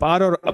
12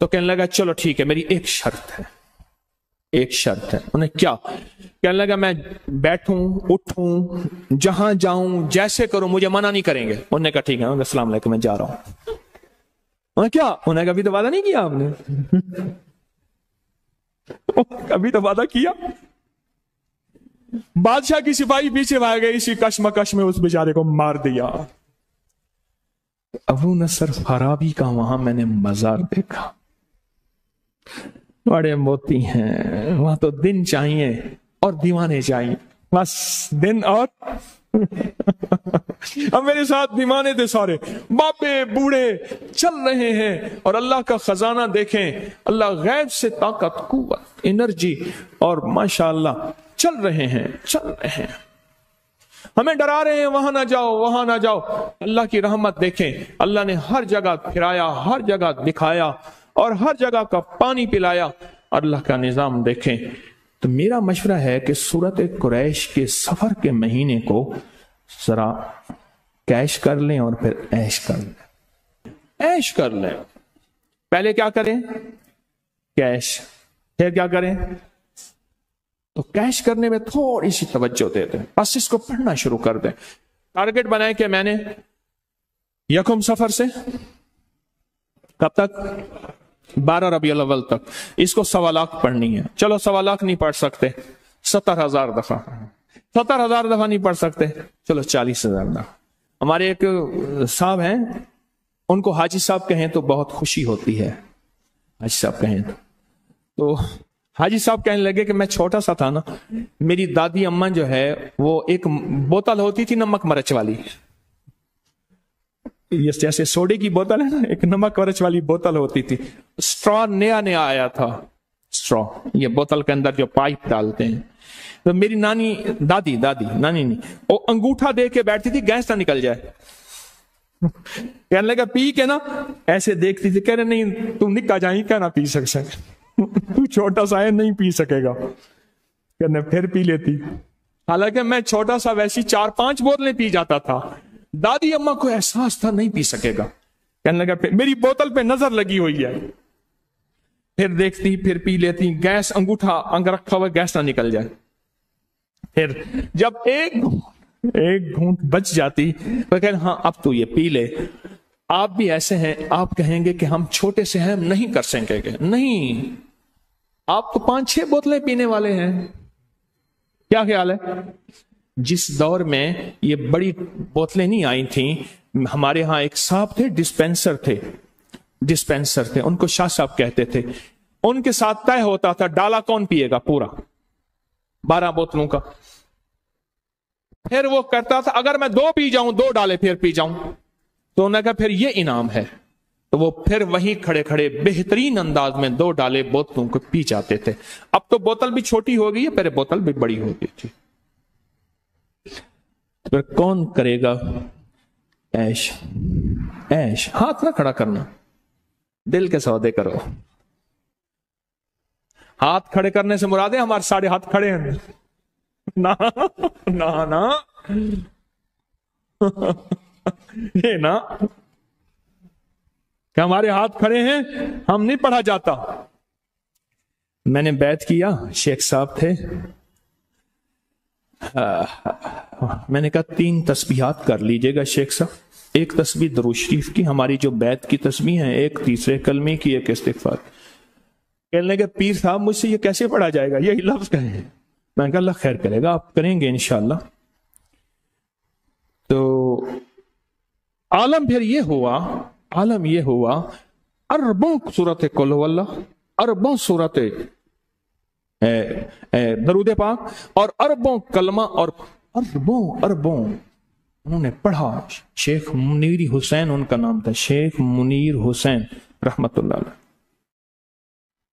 تو کہنے لگا چلو ٹھیک ہے، میری ایک شرط ہے، ایک شرط ہے۔ انہیں کیا؟ کہنے لگا میں بیٹھوں اٹھوں جہاں جاؤں جیسے کروں مجھے منع نہیں کریں گے۔ انہوں نے کہا ٹھیک ہے، السلام علیکم میں جا رہا ہوں۔ انہیں کیا؟ انہیں کبھی تو وعدہ نہیں کیا آپ نے؟ کبھی تو وعدہ کیا؟ بادشاہ کی سپاہی پیچھے بھاگ گئے، اسی کشمکش میں اس بیچارے کو مار دیا۔ ابو نصر فارابی کا وہاں میں نے مزار دیکھا، بڑے موتی ہیں وہاں، تو دن چاہیے اور دیوانے چاہیے، بس دن اور اب میرے ساتھ دیوانے تھے سارے، باپے بوڑھے چل رہے ہیں، اور اللہ کا خزانہ دیکھیں، اللہ غیب سے طاقت قوت انرجی اور ماشاءاللہ چل رہے ہیں چل رہے ہیں، ہمیں ڈرا رہے ہیں وہاں نہ جاؤ وہاں نہ جاؤ۔ اللہ کی رحمت دیکھیں، اللہ نے ہر جگہ پھرایا، ہر جگہ دکھایا اور ہر جگہ کا پانی پلایا، اللہ کا نظام دیکھیں۔ تو میرا مشورہ ہے کہ سورت قریش کے سفر کے مہینے کو ذرا کیش کر لیں اور پھر عیش کر لیں، عیش کر لیں۔ پہلے کیا کریں؟ کیش، پھر کیا کریں؟ تو کیش کرنے میں تھوڑی سی توجہ دے دیں، بس اس کو پڑھنا شروع کر دیں۔ ٹارگٹ بنائیں کہ میں نے یکم سفر سے کب تک؟ 12 ربیع الاول تک اس کو 1.25 لاکھ پڑھنی ہے۔ چلو 1.25 لاکھ نہیں پڑھ سکتے، 70,000 دفعہ، 70,000 دفعہ نہیں پڑھ سکتے، چلو 40,000 دفعہ۔ ہمارے ایک صاحب ہیں، ان کو حاجی صاحب کہیں تو بہت خوشی ہوتی ہے، حاجی صاحب کہیں تو حاجی صاحب کہنے لگے کہ میں چھوٹا سا تھا نا، میری دادی اماں جو ہے وہ ایک بوتل ہوتی تھی نمک مرچ والی، جیسے سوڈے کی بوتل ہے نا، ایک نمک مرچ والی بوتل ہوتی تھی، اسٹرا نیا نیا آیا تھا، اسٹرا یہ بوتل کے اندر جو پائپ ڈالتے ہیں، تو میری نانی دادی نانی نہیں، وہ انگوٹھا دے کے بیٹھتی تھی گیس نہ نکل جائے، کہنے لگا پی کے نا ایسے دیکھتی تھی، کہہ رہے نہیں تم نکا جائیں کیا نہ پی سکے، تو چھوٹا سا ہے نہیں پی سکے گا، کہنے پھر پی لیتی، حالانکہ میں چھوٹا سا ویسی 4-5 بوتلیں پی جاتا تھا، دادی اماں کو احساس تھا نہیں پی سکے گا، کہنے لگا میری بوتل پہ نظر لگی ہوئی ہے، پھر دیکھتی پھر پی لیتی، گیس انگوٹھا انگ رکھا ہوا گیس نہ نکل جائے، پھر جب ایک گھونٹ بچ جاتی تو کہنے ہاں اب تو یہ پی لے۔ آپ بھی ایسے ہیں، آپ کہیں گے کہ ہم چھوٹے سے ہیں، ہم نہیں کر سکیں گے، نہیں، آپ تو 5-6 بوتلیں پینے والے ہیں، کیا خیال ہے؟ جس دور میں یہ بڑی بوتلیں نہیں آئی تھیں، ہمارے ہاں ایک صاحب تھے، ڈسپینسر تھے، ان کو شاہ صاحب کہتے تھے، ان کے ساتھ طے ہوتا تھا ڈالا کون پیے گا پورا 12 بوتلوں کا، پھر وہ کرتا تھا اگر میں 2 پی جاؤں 2 ڈالے پھر پی جاؤں، تو انہوں نے کہا پھر یہ انعام ہے، تو وہ پھر وہیں کھڑے کھڑے بہترین انداز میں 2 ڈالے بوتلوں کو پی جاتے تھے۔ اب تو بوتل بھی چھوٹی ہو گئی ہے، پہلے بوتل بھی بڑی ہو گئی تھی۔ پھر کون کرے گا عیش؟ عیش ہاتھ نہ کھڑا کرنا، دل کے سودے کرو۔ ہاتھ کھڑے کرنے سے مراد ہے ہمارے سارے ہاتھ کھڑے ہیں، نا یہ نا کہ ہمارے ہاتھ کھڑے ہیں، ہم نہیں پڑھا جاتا۔ میں نے بیعت کیا، شیخ صاحب تھے، میں نے کہا 3 تسبیحات کر لیجئے گا شیخ صاحب، ایک تسبیح درود شریف کی، ہماری جو بیعت کی تسبیح ہے، ایک تیسرے کلمے کی، ایک استغفار۔ کہنے لگے پیر صاحب مجھ سے یہ کیسے پڑھا جائے گا، یہی لفظ کہیں۔ میں نے کہا اللہ خیر کرے گا، آپ کریں گے انشاءاللہ۔ تو عالم پھر یہ ہوا اربوں صورت قل هو اللہ، اربوں صورت درود پاک، اور اربوں کلمہ، اور اربوں انہوں نے پڑھا۔ شیخ منیر حسین ان کا نام تھا، شیخ منیر حسین رحمت اللہ علیہ،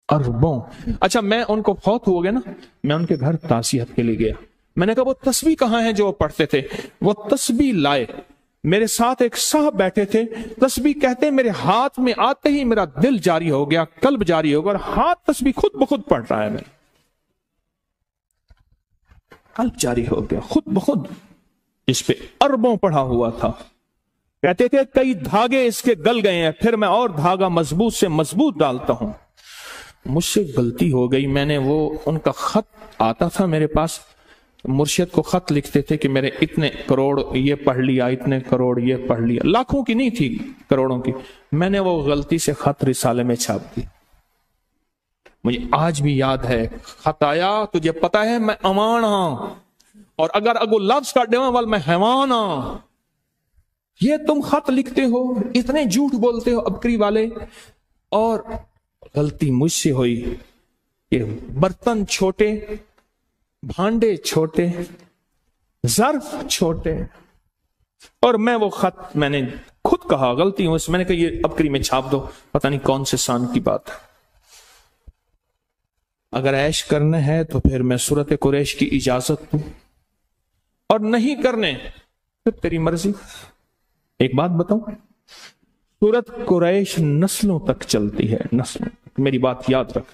اربوں۔ اچھا میں ان کو فوت ہو گئے نا، میں ان کے گھر تعزیت کے لیے گیا، میں نے کہا وہ تسبیح کہاں ہیں جو وہ پڑھتے تھے؟ وہ تسبیح لائے، میرے ساتھ ایک صاحب بیٹھے تھے، تسبیح کہتے میرے ہاتھ میں آتے ہی میرا دل جاری ہو گیا، قلب جاری ہو گیا، اور ہاتھ تسبیح خود بخود پڑھ رہا ہے، میرا قلب جاری ہو گیا خود بخود، اس پہ اربوں پڑھا ہوا تھا۔ کہتے تھے کئی دھاگے اس کے گل گئے ہیں، پھر میں اور دھاگا مضبوط سے مضبوط ڈالتا ہوں۔ مجھ سے غلطی ہو گئی، میں نے وہ ان کا خط آتا تھا میرے پاس، مرشد کو خط لکھتے تھے کہ میرے اتنے کروڑ یہ پڑھ لیا، اتنے کروڑ یہ پڑھ لیا، لاکھوں کی نہیں تھی، کروڑوں کی۔ میں نے وہ غلطی سے خط رسالے میں چھاپ دی۔ مجھے آج بھی یاد ہے، خط آیا، تجھے پتا ہے میں امان ہاں، اور اگر اگو لفظ کا ڈیواں وال میں حیوان ہاں، یہ تم خط لکھتے ہو، اتنے جھوٹ بولتے ہو ابکری والے۔ اور غلطی مجھ سے ہوئی کہ برتن چھوٹے، بھانڈے چھوٹے، ظرف چھوٹے، اور میں وہ خط میں نے خود کہا، غلطی ہوں، میں نے کہا یہ ابکری میں چھاپ دو، پتہ نہیں کون سے سان کی بات ہے۔ اگر عیش کرنا ہے تو پھر میں سورت قریش کی اجازت دوں، اور نہیں کرنے تو تیری مرضی۔ ایک بات بتاؤں، سورت قریش نسلوں تک چلتی ہے، نسلوں تک، میری بات یاد رکھ۔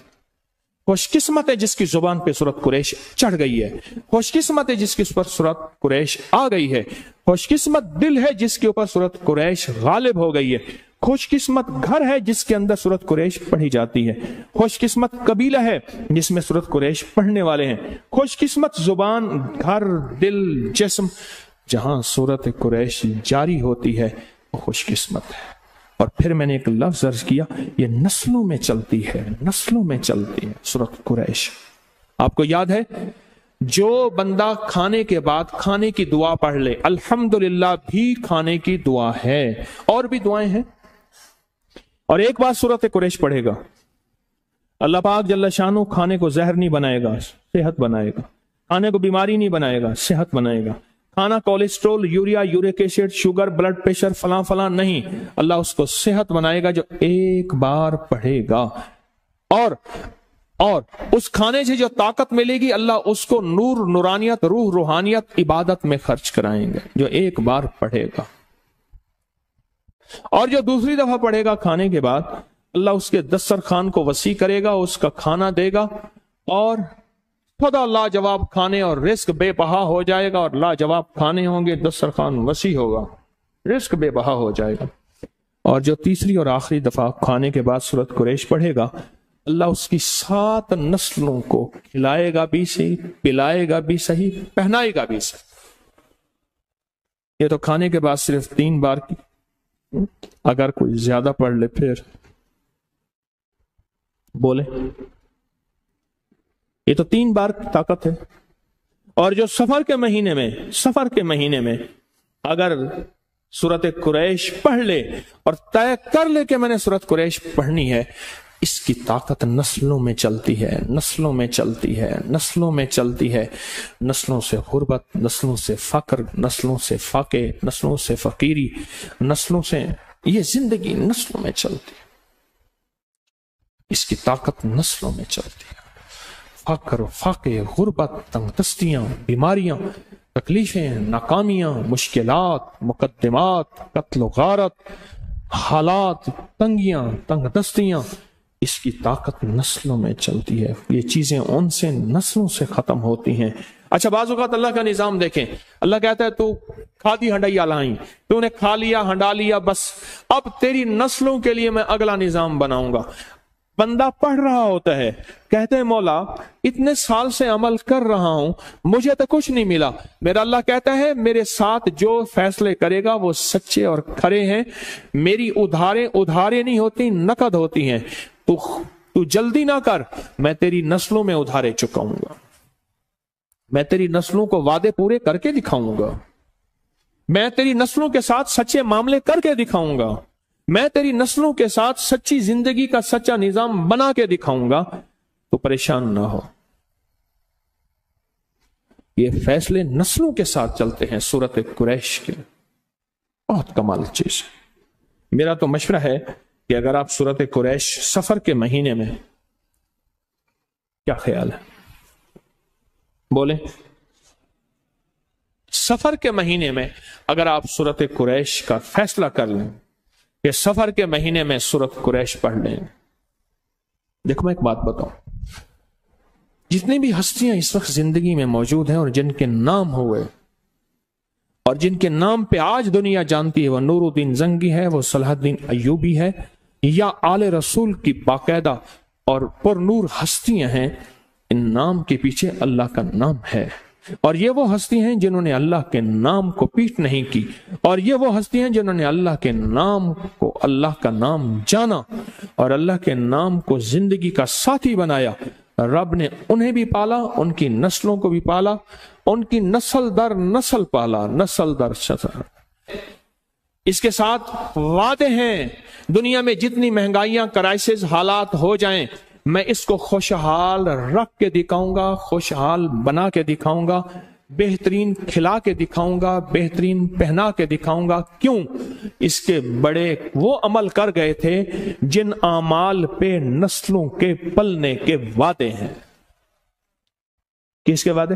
خوش قسمت ہے جس کی زبان پہ سورت قریش چڑھ گئی ہے، خوش قسمت ہے جس کی اس پر سورت قریش آ گئی ہے، خوش قسمت دل ہے جس کے اوپر سورت قریش غالب ہو گئی ہے، خوش قسمت گھر ہے جس کے اندر سورت قریش پڑھی جاتی ہے، خوش قسمت قبیلہ ہے جس میں سورت قریش پڑھنے والے ہیں، خوش قسمت زبان، گھر، دل، جسم جہاں سورت قریش جاری ہوتی ہے، وہ خوش قسمت ہے۔ اور پھر میں نے ایک لفظ عرض کیا، یہ نسلوں میں چلتی ہے، نسلوں میں چلتی ہے سورت قریش۔ آپ کو یاد ہے، جو بندہ کھانے کے بعد کھانے کی دعا پڑھ لے، الحمدللہ بھی کھانے کی دعا ہے، اور بھی دعائیں ہیں، اور ایک بار سورت قریش پڑھے گا، اللہ پاک جل شانہ کھانے کو زہر نہیں بنائے گا، صحت بنائے گا، کھانے کو بیماری نہیں بنائے گا، صحت بنائے گا، کھانا cholesterol, urea, uric acid, sugar, blood pressure, فلاں فلاں نہیں، اللہ اس کو صحت بنائے گا جو ایک بار پڑھے گا۔ اور اس کھانے سے جو طاقت ملے گی، اللہ اس کو نور، نورانیت، روح، روحانیت، عبادت میں خرچ کرائیں گے جو ایک بار پڑھے گا۔ اور جو دوسری دفعہ پڑھے گا کھانے کے بعد، اللہ اس کے دسترخوان کو وسیع کرے گا، اس کا کھانا دے گا، اور خدا لاجواب کھانے اور رزق بے بہا ہو جائے گا، اور لاجواب کھانے ہوں گے، دسترخوان وسیع ہوگا، رزق بے بہا ہو جائے گا۔ اور جو تیسری اور آخری دفعہ کھانے کے بعد سورت قریش پڑھے گا، اللہ اس کی 7 نسلوں کو کھلائے گا بھی صحیح، پلائے گا بھی صحیح، پہنائے گا بھی صحیح۔ یہ تو کھانے کے بعد صرف 3 بار کی، اگر کوئی زیادہ پڑھ لے پھر بولے، یہ تو 3 بار کی طاقت ہے۔ اور جو سفر کے مہینے میں اگر سورت قریش پڑھ لے اور طے کر لے کہ میں نے سورت قریش پڑھنی ہے، اس کی طاقت نسلوں میں چلتی ہے، نسلوں میں چلتی ہے، نسلوں میں چلتی ہے، نسلوں سے غربت، نسلوں سے فقر، نسلوں سے فاقے، نسلوں سے فقیری، نسلوں سے یہ زندگی نسلوں میں چلتی ہے، اس کی طاقت نسلوں میں چلتی ہے۔ فقر، فاقے، غربت، تنگ دستیاں، بیماریاں، تکلیفیں، ناکامیاں، مشکلات، مقدمات، قتل و غارت، حالات، تنگیاں، تنگ دستیاں، اس کی طاقت نسلوں میں چلتی ہے۔ یہ چیزیں ان سے نسلوں سے ختم ہوتی ہیں۔ اچھا، بعض اوقات اللہ کا نظام دیکھیں، اللہ کہتا ہے تو کھادی ہنڈائی لائیں، تو نے کھا لیا، ہنڈا لیا، بس اب تیری نسلوں کے لیے میں اگلا نظام بناؤں گا۔ بندہ پڑھ رہا ہوتا ہے، کہتے ہیں مولا اتنے سال سے عمل کر رہا ہوں، مجھے تو کچھ نہیں ملا۔ میرا اللہ کہتا ہے میرے ساتھ جو فیصلے کرے گا وہ سچے اور کھرے ہیں، میری ادھارے نہیں ہوتی، نقد ہوتی ہیں۔ تو جلدی نہ کر، میں تیری نسلوں میں ادھارے چکاؤں گا، میں تیری نسلوں کو وعدے پورے کر کے دکھاؤں گا، میں تیری نسلوں کے ساتھ سچے معاملے کر کے دکھاؤں گا، میں تیری نسلوں کے ساتھ سچی زندگی کا سچا نظام بنا کے دکھاؤں گا، تو پریشان نہ ہو۔ یہ فیصلے نسلوں کے ساتھ چلتے ہیں سورت قریش کے، بہت کمال چیز ہے۔ میرا تو مشورہ ہے کہ اگر آپ سورت قریش سفر کے مہینے میں، کیا خیال ہے؟ بولیں، سفر کے مہینے میں اگر آپ سورت قریش کا فیصلہ کر لیں کہ سفر کے مہینے میں سورت قریش پڑھ لیں۔ دیکھو میں ایک بات بتاؤں، جتنی بھی ہستیاں اس وقت زندگی میں موجود ہیں اور جن کے نام ہوئے، اور جن کے نام پہ آج دنیا جانتی ہے وہ نور الدین زنگی ہے، وہ صلاح الدین ایوبی ہے، یا آل رسول کی باقاعدہ اور پر نور ہستیاں ہیں، ان نام کے پیچھے اللہ کا نام ہے۔ اور یہ وہ ہستی ہیں جنہوں نے اللہ کے نام کو پیٹ نہیں کی، اور یہ وہ ہستی ہیں جنہوں نے اللہ کے نام کو، اللہ کا نام جانا اور اللہ کے نام کو زندگی کا ساتھی بنایا۔ رب نے انہیں بھی پالا، ان کی نسلوں کو بھی پالا، ان کی نسل در نسل پالا، نسل در نسل۔ اس کے ساتھ وعدے ہیں، دنیا میں جتنی مہنگائیاں، کرائسس، حالات ہو جائیں، میں اس کو خوشحال رکھ کے دکھاؤں گا، خوشحال بنا کے دکھاؤں گا، بہترین کھلا کے دکھاؤں گا، بہترین پہنا کے دکھاؤں گا۔ کیوں؟ اس کے بڑے وہ عمل کر گئے تھے جن اعمال پہ نسلوں کے پلنے کے وعدے ہیں۔ کس کے وعدے؟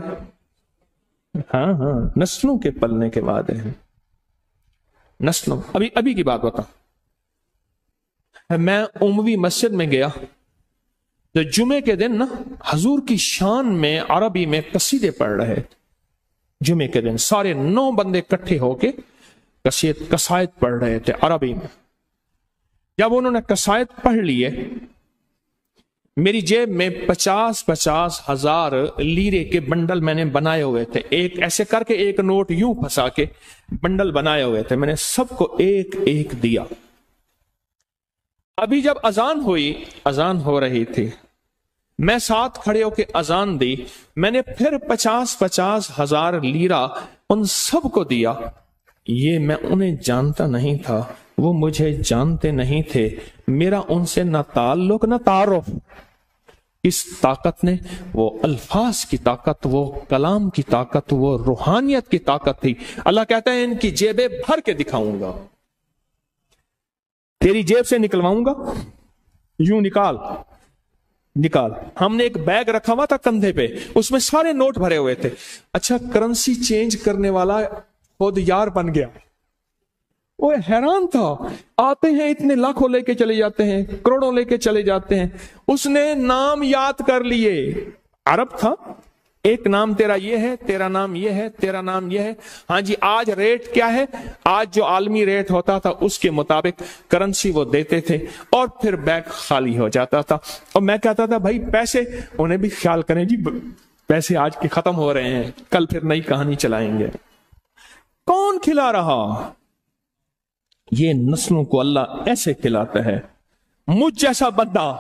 ہاں نسلوں کے پلنے کے وعدے ہیں، نسلوں۔ ابھی کی بات بتا، میں اموی مسجد میں گیا تو جمعے کے دن نا حضور کی شان میں عربی میں قصیدے پڑھ رہے تھے۔ جمعے کے دن سارے 9 بندے اکٹھے ہو کے قصائد پڑھ رہے تھے عربی میں۔ جب انہوں نے قصائد پڑھ لیے، میری جیب میں 50,000 ہزار لیرے کے بنڈل میں نے بنائے ہوئے تھے، ایک ایسے کر کے ایک نوٹ یوں پھنسا کے بنڈل بنائے ہوئے تھے، میں نے سب کو ایک ایک دیا۔ ابھی جب اذان ہوئی، اذان ہو رہی تھی، میں ساتھ کھڑے ہو کے اذان دی، میں نے پھر 50,000 ہزار لیرہ ان سب کو دیا۔ یہ میں انہیں جانتا نہیں تھا، وہ مجھے جانتے نہیں تھے، میرا ان سے نہ تعلق نہ تعارف۔ اس طاقت نے، وہ الفاظ کی طاقت، وہ کلام کی طاقت، وہ روحانیت کی طاقت تھی۔ اللہ کہتا ہے ان کی جیبیں بھر کے دکھاؤں گا، تیری جیب سے نکلواؤں گا، یوں نکال۔ ہم نے ایک بیگ رکھا ہوا تھا کندھے پہ، اس میں سارے نوٹ بھرے ہوئے تھے۔ اچھا کرنسی چینج کرنے والا خود یار بن گیا، وہ حیران تھا، آتے ہیں اتنے لاکھوں لے کے چلے جاتے ہیں، کروڑوں لے کے چلے جاتے ہیں۔ اس نے نام یاد کر لیے، عرب تھا، ایک نام تیرا یہ ہے، تیرا نام یہ ہے، تیرا نام یہ ہے، ہاں جی آج ریٹ کیا ہے، آج جو عالمی ریٹ ہوتا تھا اس کے مطابق کرنسی وہ دیتے تھے، اور پھر بیگ خالی ہو جاتا تھا۔ اور میں کہتا تھا بھائی پیسے، انہیں بھی خیال کریں جی پیسے آج کے ختم ہو رہے ہیں، کل پھر نئی کہانی چلائیں گے۔ کون کھلا رہا؟ یہ نسلوں کو اللہ ایسے کھلاتا ہے۔ مجھ جیسا بندہ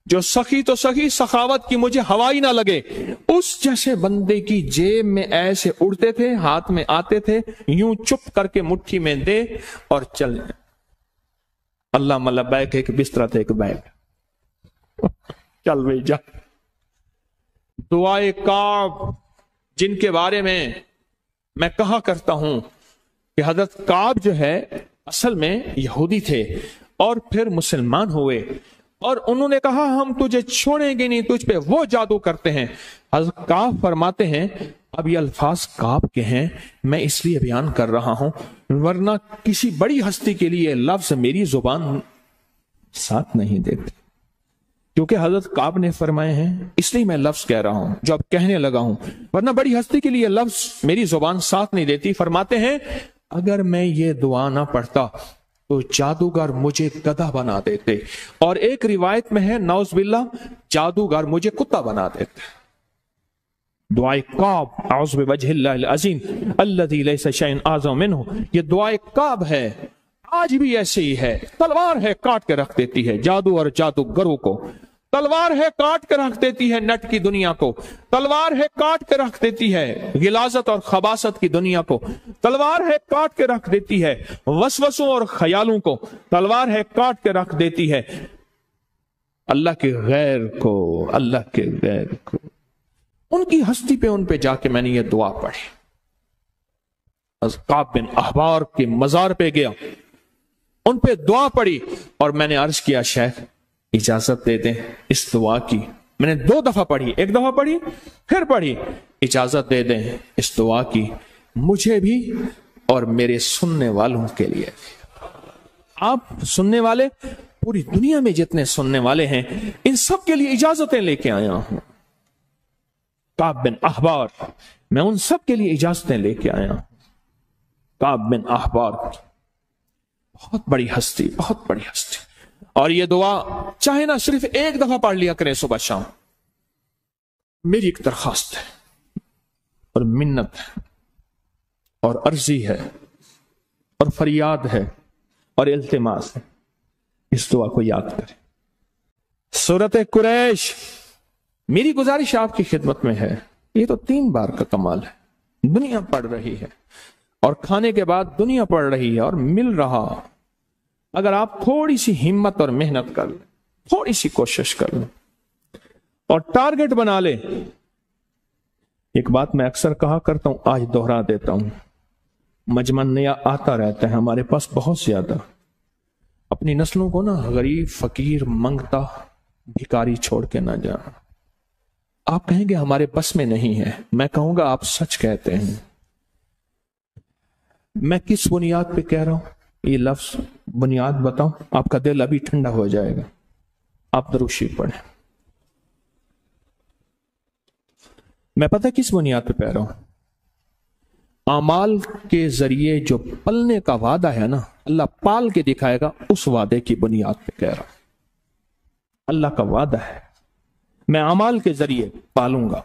جو سخی تو سخی، سخاوت کی مجھے ہوا ہی نہ لگے، اس جیسے بندے کی جیب میں ایسے اڑتے تھے، ہاتھ میں آتے تھے، یوں چپ کر کے مٹھی میں دے اور چل۔ اللہ ملا بیگ ایک بستر تھا، ایک بیگ، چل بھائی جا۔ دعائے کعب، جن کے بارے میں کہا کرتا ہوں کہ حضرت کعب جو ہے اصل میں یہودی تھے اور پھر مسلمان ہوئے، اور انہوں نے کہا ہم تجھے چھوڑیں گے نہیں، تجھ پہ وہ جادو کرتے ہیں۔ حضرت کعب فرماتے ہیں، اب یہ الفاظ کعب کے ہیں، میں اس لیے بیان کر رہا ہوں، ورنہ کسی بڑی ہستی کے لیے لفظ میری زبان ساتھ نہیں دیتے، کیونکہ حضرت کعب نے فرمائے ہیں، اس لیے میں لفظ کہہ رہا ہوں جو اب کہنے لگا ہوں، ورنہ بڑی ہستی کے لیے لفظ میری زبان ساتھ نہیں دیتی۔ فرماتے ہیں اگر میں یہ دعا نہ پڑھتا تو جادوگر مجھے گدھا بنا دیتے، اور ایک روایت میں ہے نعوذ باللہ جادوگر مجھے کتا بنا دیتے۔ دعائے کعب، اعوذ بوجہ اللہ العظیم الذی لیس شیء اعظم منہ، یہ دعائے کعب ہے، آج بھی ایسے ہی ہے۔ تلوار ہے کاٹ کے رکھ دیتی ہے جادو اور جادوگروں کو، تلوار ہے کاٹ کے رکھ دیتی ہے نٹ کی دنیا کو، تلوار ہے کاٹ کے رکھ دیتی ہے غلاظت اور خباثت کی دنیا کو، تلوار ہے کاٹ کے رکھ دیتی ہے وسوسوں اور خیالوں کو، تلوار ہے کاٹ کے رکھ دیتی ہے اللہ کے غیر کو، اللہ کے غیر کو۔ ان کی ہستی پہ، ان پہ جا کے میں نے یہ دعا پڑھی۔ کعب بن احبار کے مزار پہ گیا، ان پہ دعا پڑھی، اور میں نے عرض کیا شیخ اجازت دے دیں اس دعا کی۔ میں نے 2 دفعہ پڑھی، ایک دفعہ پڑھی پھر پڑھی، اجازت دے دیں اس دعا کی، مجھے بھی اور میرے سننے والوں کے لیے۔ آپ سننے والے، پوری دنیا میں جتنے سننے والے ہیں، ان سب کے لیے اجازتیں لے کے آیا ہوں۔ کعب بن احبار، میں ان سب کے لیے اجازتیں لے کے آیا ہوں۔ کعب بن احبار کی، بہت بڑی ہستی، بہت بڑی ہستی. اور یہ دعا چاہے نہ صرف ایک دفعہ پڑھ لیا کریں صبح شام. میری ایک درخواست ہے اور منت ہے اور عرضی ہے اور فریاد ہے اور التماس ہے، اس دعا کو یاد کریں. سورۃ قریش، میری گزارش آپ کی خدمت میں ہے، یہ تو 3 بار کا کمال ہے. دنیا پڑھ رہی ہے اور کھانے کے بعد دنیا پڑھ رہی ہے اور مل رہا. اگر آپ تھوڑی سی ہمت اور محنت کر لیں، تھوڑی سی کوشش کر لیں اور ٹارگٹ بنا لیں. ایک بات میں اکثر کہا کرتا ہوں، آج دوہرا دیتا ہوں، مجمع نیا آتا رہتا ہے ہمارے پاس بہت زیادہ. اپنی نسلوں کو نا غریب، فقیر، منگتا، بھکاری چھوڑ کے نہ جانا. آپ کہیں گے ہمارے بس میں نہیں ہے، میں کہوں گا آپ سچ کہتے ہیں. میں کس بنیاد پہ کہہ رہا ہوں یہ لفظ؟ بنیاد بتاؤں، آپ کا دل ابھی ٹھنڈا ہو جائے گا. آپ درود شریف پڑھیں. میں پتہ کس بنیاد پہ کہہ رہا ہوں؟ اعمال کے ذریعے جو پلنے کا وعدہ ہے نا، اللہ پال کے دکھائے گا، اس وعدے کی بنیاد پہ کہہ رہا ہوں. اللہ کا وعدہ ہے میں اعمال کے ذریعے پالوں گا،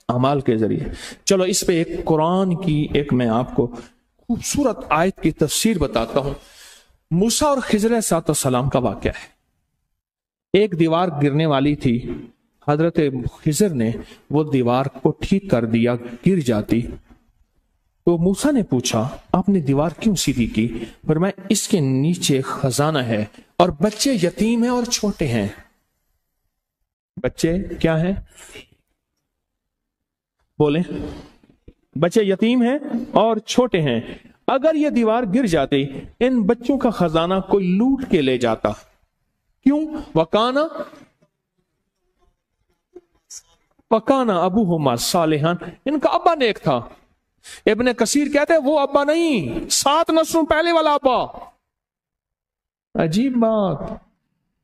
اعمال کے ذریعے. چلو اس پہ ایک قرآن کی ایک میں آپ کو خوبصورت آیت کی تفسیر بتاتا ہوں. موسیٰ اور خضر علیہ السلام کا واقعہ ہے. ایک دیوار گرنے والی تھی، حضرت خضر نے وہ دیوار کو ٹھیک کر دیا، گر جاتی. تو موسیٰ نے پوچھا آپ نے دیوار کیوں سیدھی کی؟ فرمایا اس کے نیچے خزانہ ہے اور بچے یتیم ہیں اور چھوٹے ہیں. بچے کیا ہیں؟ بولیں. بچے یتیم ہیں اور چھوٹے ہیں. اگر یہ دیوار گر جاتی، ان بچوں کا خزانہ کوئی لوٹ کے لے جاتا. کیوں؟ وَكَانَ أَبُوهُمَا صَالِحًا، ان کا ابا نیک تھا. ابن کثیر کہتے ہیں وہ ابا نہیں، 7 نسلوں پہلے والا ابا. عجیب بات.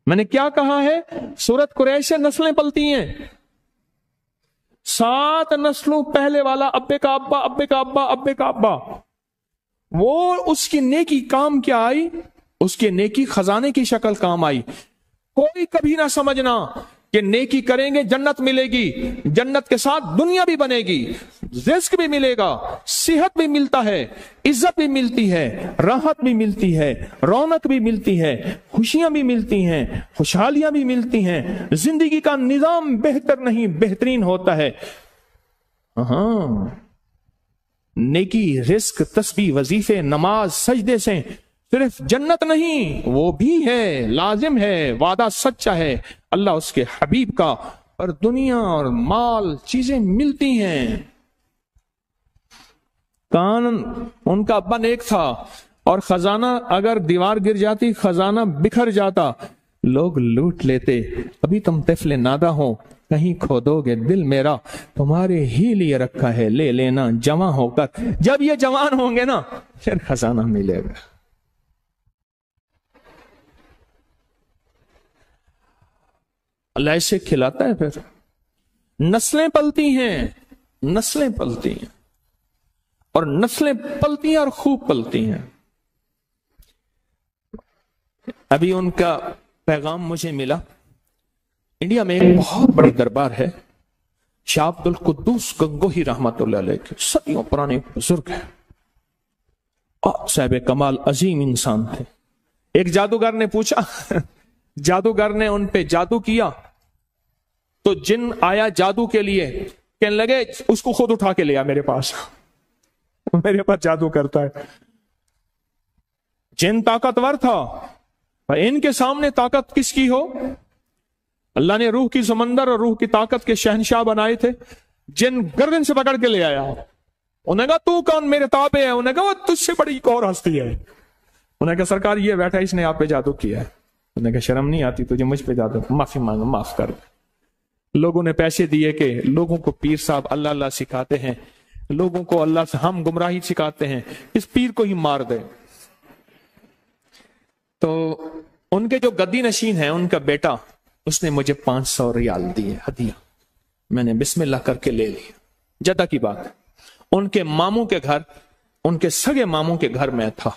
میں نے کیا کہا ہے؟ سورۃ قریش سے نسلیں پلتی ہیں. 7 نسلوں پہلے والا ابے کا ابا، ابے کا ابا، ابے کا ابا. وہ اس کی نیکی کام کیا آئی؟ اس کی نیکی خزانے کی شکل کام آئی. کوئی کبھی نہ سمجھنا کہ نیکی کریں گے جنت ملے گی. جنت کے ساتھ دنیا بھی بنے گی، رزق بھی ملے گا، صحت بھی ملتا ہے، عزت بھی ملتی ہے، راحت بھی ملتی ہے، رونق بھی ملتی ہے، خوشیاں بھی ملتی ہیں، خوشحالیاں بھی ملتی ہیں. زندگی کا نظام بہتر نہیں بہترین ہوتا ہے. ہاں، نیکی، رزق، تسبیح، وظیفے، نماز، سجدے سے صرف جنت نہیں، وہ بھی ہے، لازم ہے، وعدہ سچا ہے اللہ اس کے حبیب کا. اور دنیا اور مال چیزیں ملتی ہیں. کان ان کا ابا نیک تھا اور خزانہ اگر دیوار گر جاتی، خزانہ بکھر جاتا، لوگ لوٹ لیتے. ابھی تم طفل نادہ ہو، کہیں کھو دو گے دل میرا، تمہارے ہی لیے رکھا ہے لے لینا جوان ہو کر. جب یہ جوان ہوں گے نا پھر خزانہ ملے گا. اللہ ایسے کھلاتا ہے. پھر نسلیں پلتی ہیں، نسلیں پلتی ہیں اور نسلیں پلتی ہیں اور خوب پلتی ہیں. ابھی ان کا پیغام مجھے ملا. انڈیا میں ایک بہت بڑی دربار ہے، شاہ عبد القدوس گنگوہی رحمت اللہ علیہ کے صدیوں پرانے بزرگ ہیں اور صاحب کمال عظیم انسان تھے. ایک جادوگر نے پوچھا، جادوگر نے ان پہ جادو کیا تو جن آیا جادو کے لیے، کہنے لگے اس کو خود اٹھا کے لیا میرے پاس، میرے پاس جادو کرتا ہے. جن طاقتور تھا، ان کے سامنے طاقت کس کی ہو؟ اللہ نے روح کی سمندر اور روح کی طاقت کے شہنشاہ بنائے تھے. جن گردن سے پکڑ کے لے آیا. انہیں کہا تو کون؟ میرے تابع ہے. انہیں کہا وہ تجھ سے بڑی ایک اور ہستی ہے. انہیں کہا سرکار یہ بیٹھا اس نے آپ پہ جادو کیا ہے. انہیں کہا شرم نہیں آتی تجھے مجھ پہ جادو؟ معافی مانگو، معاف کر دے. لوگوں نے پیسے دیے کہ لوگوں کو پیر صاحب اللہ اللہ سکھاتے ہیں، لوگوں کو اللہ سے ہم گمراہی سکھاتے ہیں، اس پیر کو ہی مار دے. تو ان کے جو گدی نشین ہیں، ان کا بیٹا، اس نے مجھے 500 ریال دیے ہدیہ. میں نے بسم اللہ کر کے لے لیا. جدہ کی بات. ان کے ماموں کے گھر، ان کے سگے ماموں کے گھر میں تھا،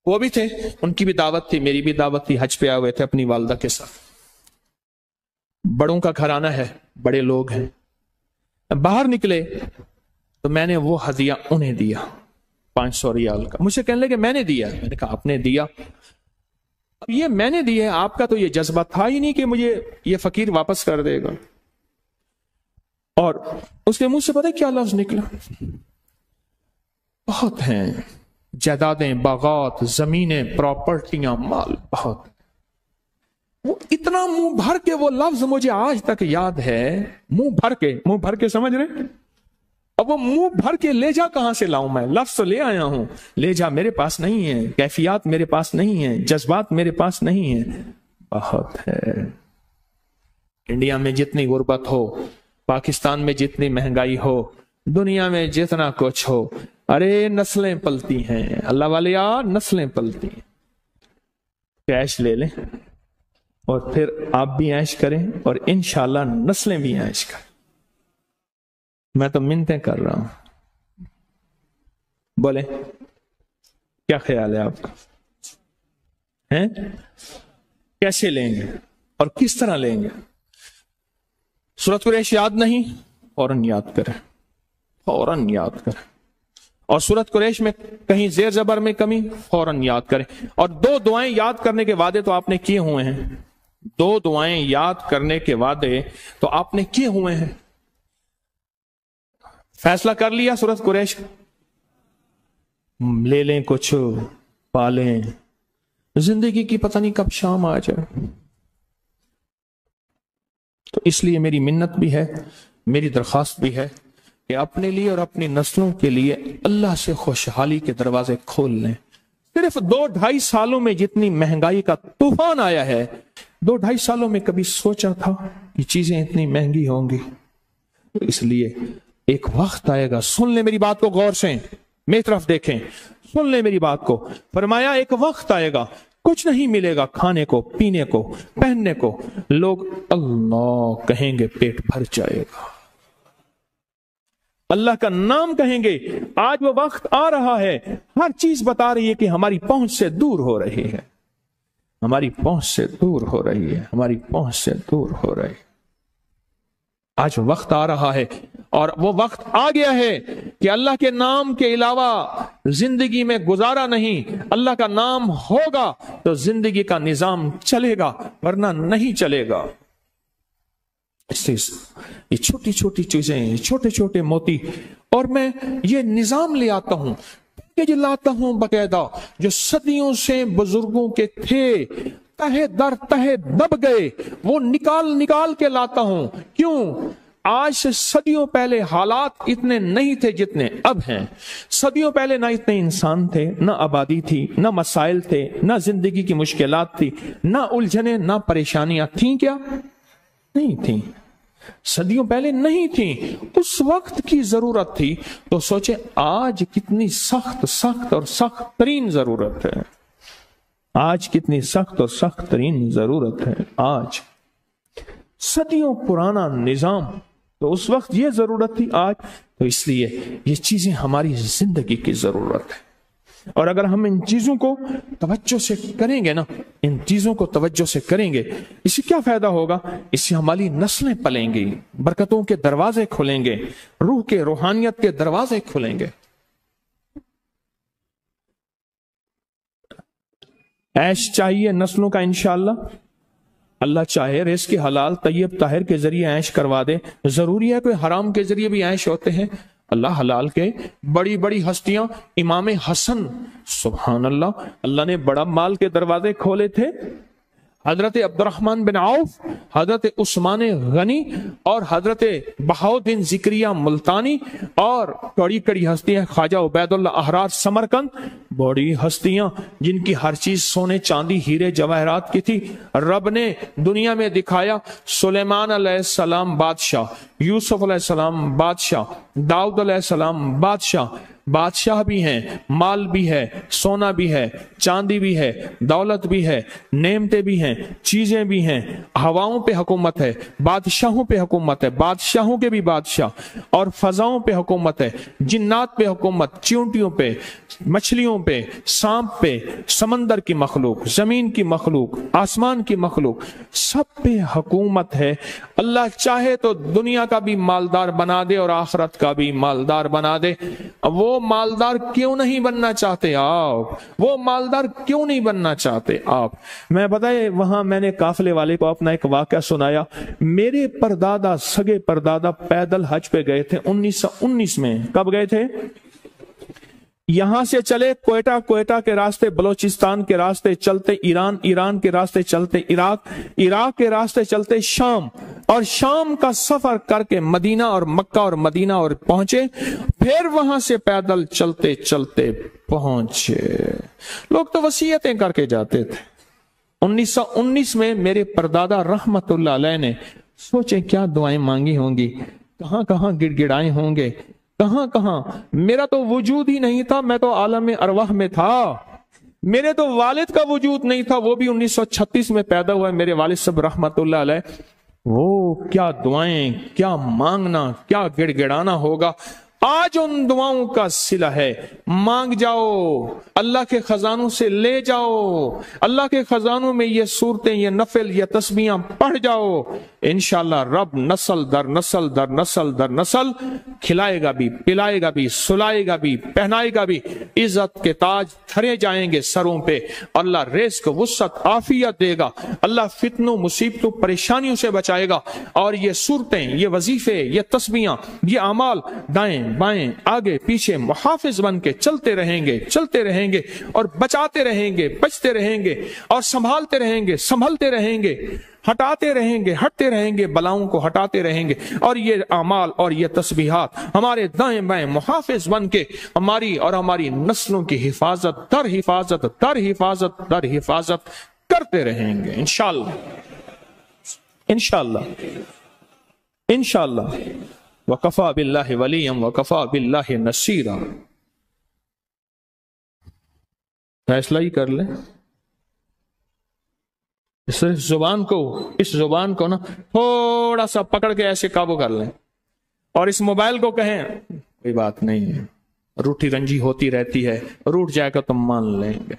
وہ بھی تھے، ان کی بھی دعوت تھی، میری بھی دعوت تھی، حج پہ آئے ہوئے تھے اپنی والدہ کے ساتھ، بڑوں کا گھرانہ ہے، بڑے لوگ ہیں۔ باہر نکلے تو میں نے وہ ہدیہ انہیں دیا 500 ریال کا، مجھے کہنے لگے میں نے دیا، میں نے کہا آپ نے دیا، اب یہ میں نے دیا، آپ کا تو یہ جذبہ تھا ہی نہیں کہ مجھے یہ فقیر واپس کر دے گا۔ اور اس کے منہ سے پتہ کیا لفظ نکلا؟ بہت ہیں جائیدادیں، باغات، زمینیں، پراپرٹیاں، مال بہت۔ وہ اتنا منہ بھر کے وہ لفظ مجھے آج تک یاد ہے، منہ بھر کے سمجھ رہے؟ اب وہ منہ بھر کے لے جا کہاں سے لاؤں میں؟ لفظ تو لے آیا ہوں، لے جا میرے پاس نہیں ہے، کیفیات میرے پاس نہیں ہے، جذبات میرے پاس نہیں ہے، بہت ہے۔ انڈیا میں جتنی غربت ہو، پاکستان میں جتنی مہنگائی ہو، دنیا میں جتنا کچھ ہو، ارے نسلیں پلتی ہیں اللہ والے یار، نسلیں پلتی ہیں۔ عیش لے لیں اور پھر آپ بھی عیش کریں اور انشاءاللہ نسلیں بھی عیش کریں۔ میں تو منتیں کر رہا ہوں، بولے کیا خیال ہے آپ کا؟ ہیں کیسے لیں گے اور کس طرح لیں گے؟ سورۃ قریش یاد نہیں؟ فوراً یاد کریں، فوراً یاد کریں۔ اور سورۃ قریش میں کہیں زیر زبر میں کمی، فوراً یاد کریں۔ اور 2 دعائیں یاد کرنے کے وعدے تو آپ نے کیے ہوئے ہیں، 2 دعائیں یاد کرنے کے وعدے تو آپ نے کیے ہوئے ہیں۔ فیصلہ کر لیا سورۃ قریش، لے لیں کچھ، پالیں، زندگی کی پتہ نہیں کب شام آ جائے۔ تو اس لیے میری منت بھی ہے، میری درخواست بھی ہے کہ اپنے لیے اور اپنی نسلوں کے لیے اللہ سے خوشحالی کے دروازے کھول لیں۔ صرف 2-2.5 سالوں میں جتنی مہنگائی کا طوفان آیا ہے، 2-2.5 سالوں میں کبھی سوچا تھا کہ چیزیں اتنی مہنگی ہوں گی؟ اس لیے ایک وقت آئے گا، سن لیں میری بات کو غور سے، میری طرف دیکھیں، سن لیں میری بات کو۔ فرمایا ایک وقت آئے گا کچھ نہیں ملے گا، کھانے کو، پینے کو، پہننے کو، لوگ اللہ کہیں گے پیٹ بھر جائے گا، اللہ کا نام کہیں گے۔ آج وہ وقت آ رہا ہے، ہر چیز بتا رہی ہے کہ ہماری پہنچ سے دور ہو رہی ہے، ہماری پہنچ سے دور ہو رہی ہے، ہماری پہنچ سے دور ہو رہی ہے۔ آج وقت آ رہا ہے اور وہ وقت آ گیا ہے کہ اللہ کے نام کے علاوہ زندگی میں گزارا نہیں۔ اللہ کا نام ہوگا تو زندگی کا نظام چلے گا، ورنہ نہیں چلے گا۔ یہ چھوٹی چھوٹی چیزیں، چھوٹے چھوٹے موتی، اور میں یہ نظام لے آتا ہوں، پیکج لاتا ہوں باقاعدہ، جو صدیوں سے بزرگوں کے تھے، تہے در تہے دب گئے، وہ نکال کے لاتا ہوں۔ کیوں؟ آج سے صدیوں پہلے حالات اتنے نہیں تھے جتنے اب ہیں۔ صدیوں پہلے نہ اتنے انسان تھے، نہ آبادی تھی، نہ مسائل تھے، نہ زندگی کی مشکلات تھی، نہ الجھنیں، نہ پریشانیاں تھیں۔ کیا نہیں تھیں؟ صدیوں پہلے نہیں تھیں۔ اس وقت کی ضرورت تھی، تو سوچیں آج کتنی سخت اور سخت ترین ضرورت ہے۔ آج کتنی سخت اور سخت ترین ضرورت ہے۔ آج صدیوں پرانا نظام، تو اس وقت یہ ضرورت تھی، آج تو اس لیے یہ چیزیں ہماری زندگی کی ضرورت ہے۔ اور اگر ہم ان چیزوں کو توجہ سے کریں گے نا، ان چیزوں کو توجہ سے کریں گے، اس سے کیا فائدہ ہوگا؟ اس سے ہماری نسلیں پلیں گی، برکتوں کے دروازے کھلیں گے، روح کے، روحانیت کے دروازے کھلیں گے۔ عیش چاہیے نسلوں کا انشاءاللہ، اللہ چاہے رزق کے حلال طیب طاہر کے ذریعے عیش کروا دے۔ ضروری ہے کوئی حرام کے ذریعے بھی عیش ہوتے ہیں؟ اللہ حلال کے، بڑی بڑی ہستیاں، امام حسن، سبحان اللہ، اللہ نے بڑا مال کے دروازے کھولے تھے۔ حضرت عبد الرحمن بن عوف، حضرت عثمان غنی اور حضرت بہاؤالدین ذکریہ ملتانی، اور کڑی کڑی ہستیاں، خواجہ عبید اللہ احرار سمرقند، بڑی ہستیاں جن کی ہر چیز سونے چاندی ہیرے جواہرات کی تھی۔ رب نے دنیا میں دکھایا سلیمان علیہ السلام بادشاہ، یوسف علیہ السلام بادشاہ، داؤد علیہ السلام بادشاہ، بادشاہ بھی ہیں، مال بھی ہے، سونا بھی ہے، چاندی بھی ہے، دولت بھی ہے، نعمتیں بھی ہیں، چیزیں بھی ہیں، ہواؤں پہ حکومت ہے، بادشاہوں پہ حکومت ہے، بادشاہوں کے بھی بادشاہ، اور فضاؤں پہ حکومت ہے، جنات پہ حکومت، چیونٹیوں پہ، مچھلیوں پہ، سانپ پہ، سمندر کی مخلوق، زمین کی مخلوق، آسمان کی مخلوق، سب پہ حکومت ہے۔ اللہ چاہے تو دنیا کا بھی مالدار بنا دے اور آخرت کا بھی مالدار بنا دے۔ وہ مالدار کیوں نہیں بننا چاہتے آپ؟ وہ مالدار کیوں نہیں بننا چاہتے آپ؟ میں بتائے وہاں میں نے قافلے والے کو اپنا ایک واقعہ سنایا۔ میرے پردادا، سگے پردادا پیدل حج پہ گئے تھے 1919 میں۔ کب گئے تھے؟ یہاں سے چلے کوئٹہ کے راستے، بلوچستان کے راستے چلتے ایران کے راستے چلتے عراق کے راستے چلتے شام، اور شام کا سفر کر کے مدینہ اور مکہ اور مدینہ اور پہنچے، پھر وہاں سے پیدل چلتے چلتے پہنچے۔ لوگ تو وصیتیں کر کے جاتے تھے۔ 1919 میں میرے پردادا رحمت اللہ علیہ نے سوچے کیا دعائیں مانگی ہوں گی، کہاں کہاں گڑ گڑائے ہوں گے، کہاں کہاں۔ میرا تو وجود ہی نہیں تھا، میں تو عالم ارواح میں تھا۔ میرے تو والد کا وجود نہیں تھا، وہ بھی 1936 میں پیدا ہوا ہے، میرے والد صاحب رحمت اللہ علیہ۔ وہ کیا دعائیں، کیا مانگنا، کیا گڑ گڑانا ہوگا۔ آج ان دعاؤں کا صلہ ہے، مانگ جاؤ، اللہ کے خزانوں سے لے جاؤ، اللہ کے خزانوں میں یہ صورتیں، یہ نفل، یہ تسبیحاں پڑھ جاؤ، انشاءاللہ رب نسل در نسل در نسل در نسل کھلائے گا بھی، پلائے گا بھی، سلائے گا بھی، پہنائے گا بھی، عزت کے تاج دھرے جائیں گے سروں پہ، اللہ رزق، وسعت، عافیت دے گا، اللہ فتنوں، مصیبتوں، پریشانیوں سے بچائے گا۔ اور یہ صورتیں، یہ وظیفے، یہ تسبیحاں، یہ اعمال دائیں بائیں آگے پیچھے محافظ بن کے چلتے رہیں گے اور بچاتے رہیں گے، بچتے رہیں گے اور سنبھالتے رہیں گے، سنبھلتے رہیں گے، ہٹاتے رہیں گے، ہٹتے رہیں گے، بلاؤں کو ہٹاتے رہیں گے۔ اور یہ اعمال اور یہ تسبیحات ہمارے دائیں بائیں محافظ بن کے ہماری اور ہماری نسلوں کی حفاظت در حفاظت در حفاظت در حفاظت کرتے رہیں گے انشاءاللہ، انشاءاللہ، انشاءاللہ۔ وَكَفَى بِاللَّهِ وَلِيًّا وَكَفَى بِاللَّهِ نَصِيرًا۔ فیصلہ ہی کر لیں، اس زبان کو نا تھوڑا سا پکڑ کے ایسے قابو کر لیں، اور اس موبائل کو کہیں کوئی بات نہیں ہے، روٹی رنجی ہوتی رہتی ہے، روٹ جائے گا تو مان لیں گے،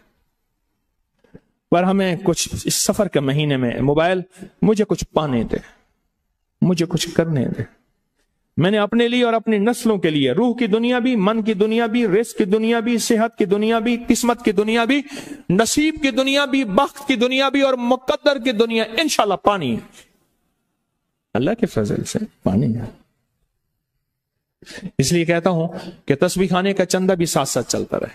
پر ہمیں کچھ اس سفر کے مہینے میں موبائل مجھے کچھ پانے دے، مجھے کچھ کرنے دے۔ میں نے اپنے لیے اور اپنی نسلوں کے لیے روح کی دنیا بھی، من کی دنیا بھی، رزق کی دنیا بھی، صحت کی دنیا بھی، قسمت کی دنیا بھی، نصیب کی دنیا بھی، بخت کی دنیا بھی اور مقدر کی دنیا انشاءاللہ پانی ہے، اللہ کے فضل سے پانی ہے۔ اس لیے کہتا ہوں کہ تسبیح خانے کا چندہ بھی ساتھ ساتھ چلتا رہے۔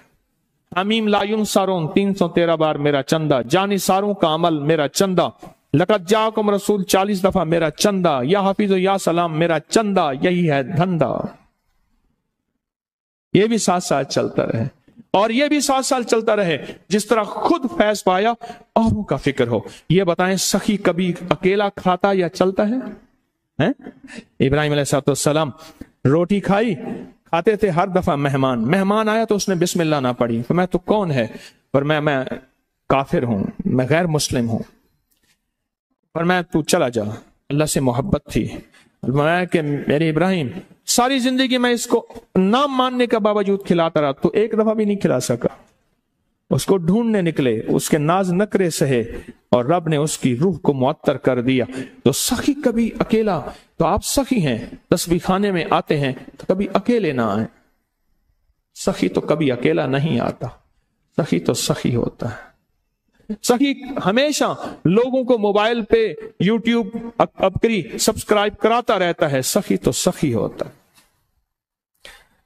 حمیم لا ینصرون 313 بار میرا چندہ، جانصاروں کا عمل میرا چندہ، لقد جاءکم رسول 40 دفعہ میرا چندہ، یا حافظ و یا سلام میرا چندہ، یہی ہے دھندا۔ یہ بھی ساتھ ساتھ چلتا رہے، اور یہ بھی ساتھ ساتھ چلتا رہے جس طرح خود فیض پایا اوروں کا فکر ہو۔ یہ بتائیں سخی کبھی اکیلا کھاتا یا چلتا ہے؟ ابراہیم علیہ السلام روٹی کھاتے تھے، ہر دفعہ مہمان آیا تو اس نے بسم اللہ نہ پڑھی، تو میں تو کون ہے، پر میں کافر ہوں، میں غیر مسلم ہوں، پر میں تو چلا جا، اللہ سے محبت تھی۔ میں کہ میرے ابراہیم ساری زندگی میں اس کو نام ماننے کا باوجود کھلاتا رہا، تو ایک دفعہ بھی نہیں کھلا سکا۔ اس کو ڈھونڈنے نکلے، اس کے ناز نکرے سہے، اور رب نے اس کی روح کو معطر کر دیا۔ تو سخی کبھی اکیلا، تو آپ سخی ہیں، تسبیح خانے میں آتے ہیں تو کبھی اکیلے نہ آئیں۔ سخی تو کبھی اکیلا نہیں آتا، سخی تو سخی ہوتا ہے۔ سخی ہمیشہ لوگوں کو موبائل پہ یوٹیوب ابکری سبسکرائب کراتا رہتا ہے، سخی تو سخی ہوتا ہے۔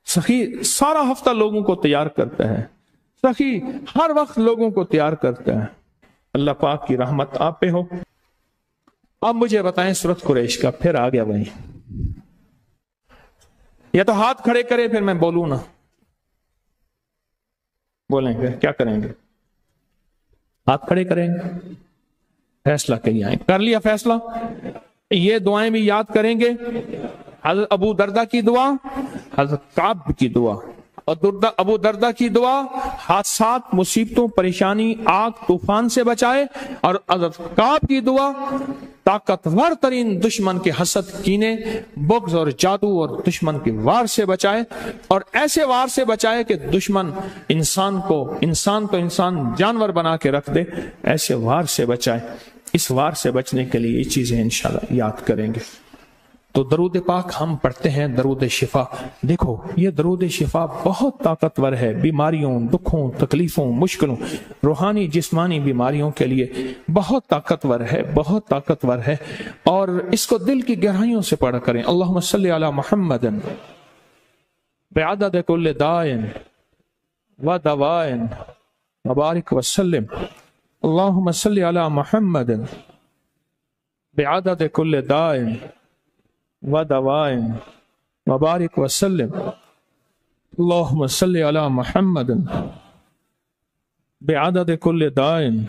سخی سارا ہفتہ لوگوں کو تیار کرتا ہے، سخی ہر وقت لوگوں کو تیار کرتا ہے۔ اللہ پاک کی رحمت آپ پہ ہو۔ اب مجھے بتائیں سورۃ قریش کا، پھر آ گیا وہی، یا تو ہاتھ کھڑے کرے پھر میں بولوں نا، بولیں گے کیا کریں گے؟ ہاتھ کھڑے کریں گے، فیصلہ کر لیا فیصلہ۔ یہ دعائیں بھی یاد کریں گے، حضرت ابو دردہ کی دعا، حضرت کعب کی دعا، اور ابو دردہ کی دعا حادثات، مصیبتوں، پریشانی، آگ، طوفان سے بچائے، اور حضرت کعب کی دعا طاقتور ترین دشمن کے حسد، کینے، بغض اور جادو اور دشمن کے وار سے بچائے، اور ایسے وار سے بچائے کہ دشمن انسان تو انسان جانور بنا کے رکھ دے، ایسے وار سے بچائے۔ اس وار سے بچنے کے لیے یہ چیزیں انشاءاللہ یاد کریں گے۔ تو درود پاک ہم پڑھتے ہیں، درود شفا۔ دیکھو یہ درود شفا بہت طاقتور ہے، بیماریوں، دکھوں، تکلیفوں، مشکلوں، روحانی جسمانی بیماریوں کے لیے بہت طاقتور ہے، بہت طاقتور ہے، اور اس کو دل کی گہرائیوں سے پڑھا کریں۔ اللہم صلی علی محمد بعدد کل دائن و دوائن وبارک وسلم۔ اللہم صلی علی محمد بعدد کل دائن ودوائن وبارک وسلم۔ اللہم صلی علی محمد بعدد کل دائن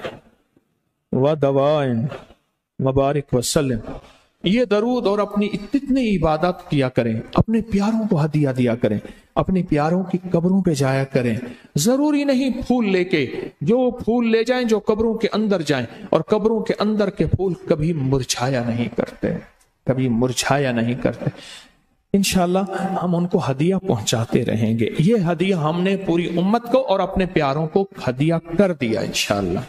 ودوائن وبارک وسلم۔ یہ درود اور اپنی اتنی عبادت کیا کریں، اپنے پیاروں کو ہدیہ دیا کریں، اپنے پیاروں کی قبروں پہ جایا کریں۔ ضروری نہیں پھول لے کے، جو پھول لے جائیں جو قبروں کے اندر جائیں، اور قبروں کے اندر کے پھول کبھی مرجھایا نہیں کرتے، کبھی مرجھایا نہیں کرتے۔ انشاءاللہ ہم ان کو ہدیہ پہنچاتے رہیں گے۔ یہ ہدیہ ہم نے پوری امت کو اور اپنے پیاروں کو ہدیہ کر دیا انشاءاللہ۔